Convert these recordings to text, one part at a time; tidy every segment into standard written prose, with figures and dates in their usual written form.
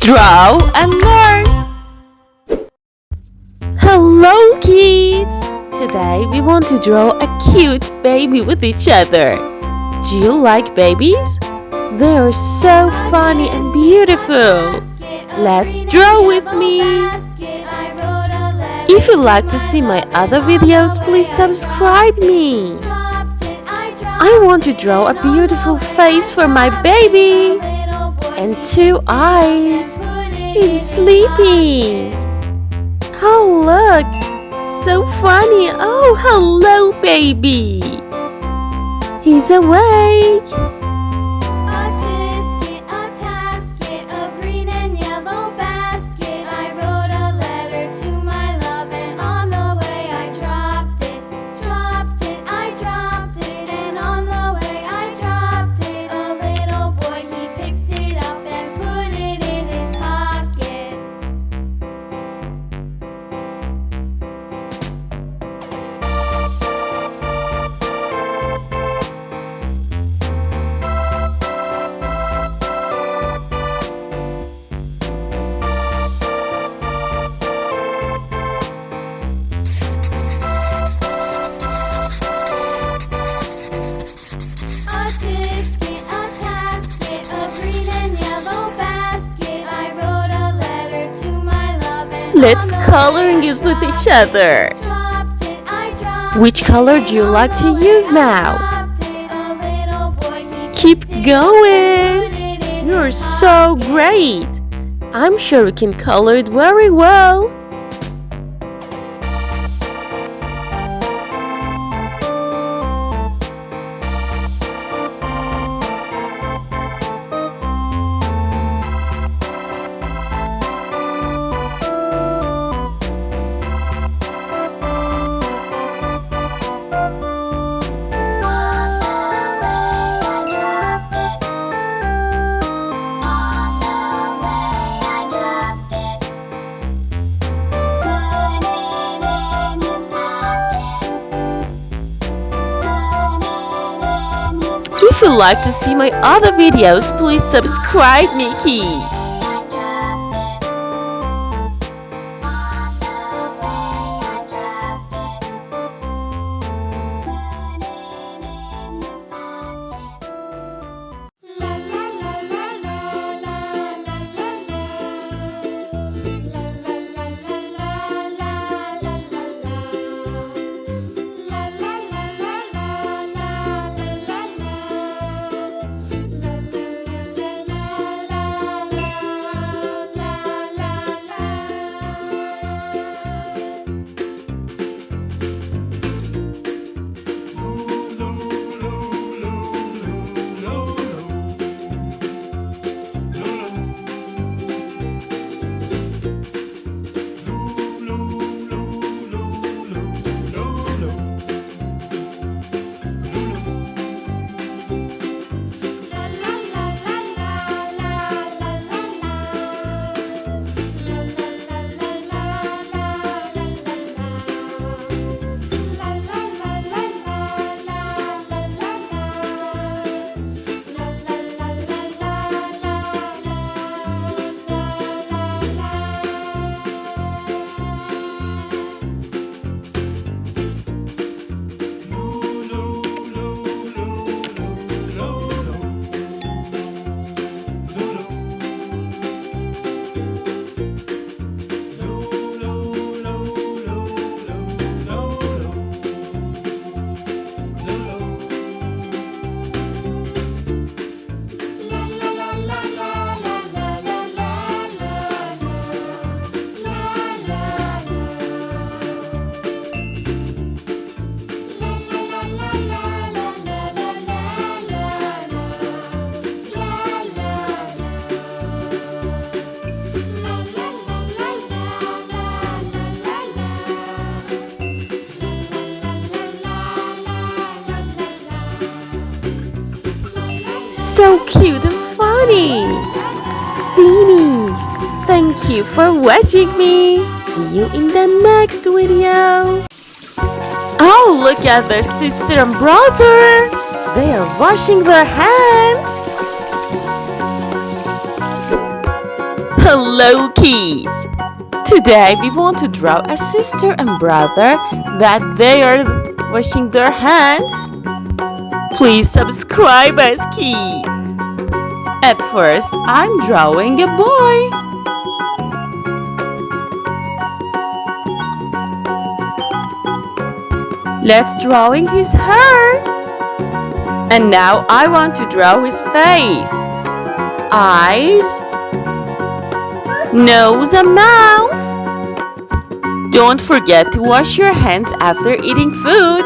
draw and learn. Hello kids! Today we want to draw a cute baby with each other. Do you like babies? They are so funny and beautiful. Let's draw with me. If you like to see my other videos, please subscribe me. I want to draw a beautiful face for my baby and 2 eyes. He's sleeping. Oh look, so funny. Oh, hello baby. He's awake. Let's coloring it with each other. Which color do you like to use now? Keep going. You're so great. I'm sure you can color it very well. If you like to see my other videos, please subscribe me, kids. So cute and funny. Finished. Thank you for watching me. See you in the next video. Oh, look at their sister and brother. They are washing their hands. Hello, kids! Today we want to draw a sister and brother that they are washing their hands. Please subscribe us, kids! At first, I'm drawing a boy. Let's drawing his hair. And now I want to draw his face. Eyes, nose and mouth. Don't forget to wash your hands after eating food.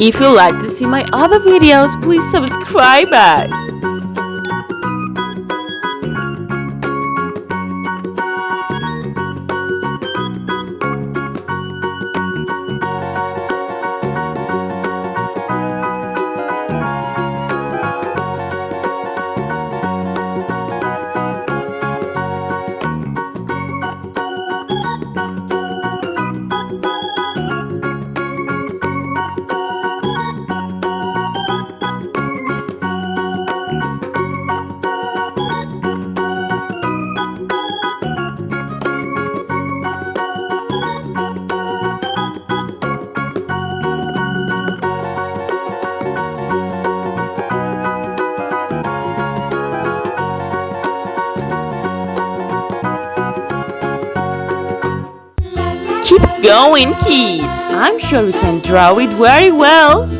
If you like to see my other videos, please subscribe us. Keep going, kids. I'm sure you can draw it very well.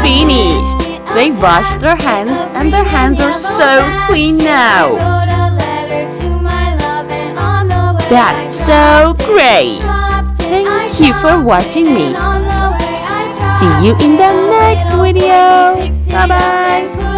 Finished! They washed their hands and their hands are so clean now. That's so great! Thank you for watching me. See you in the next video. Bye bye.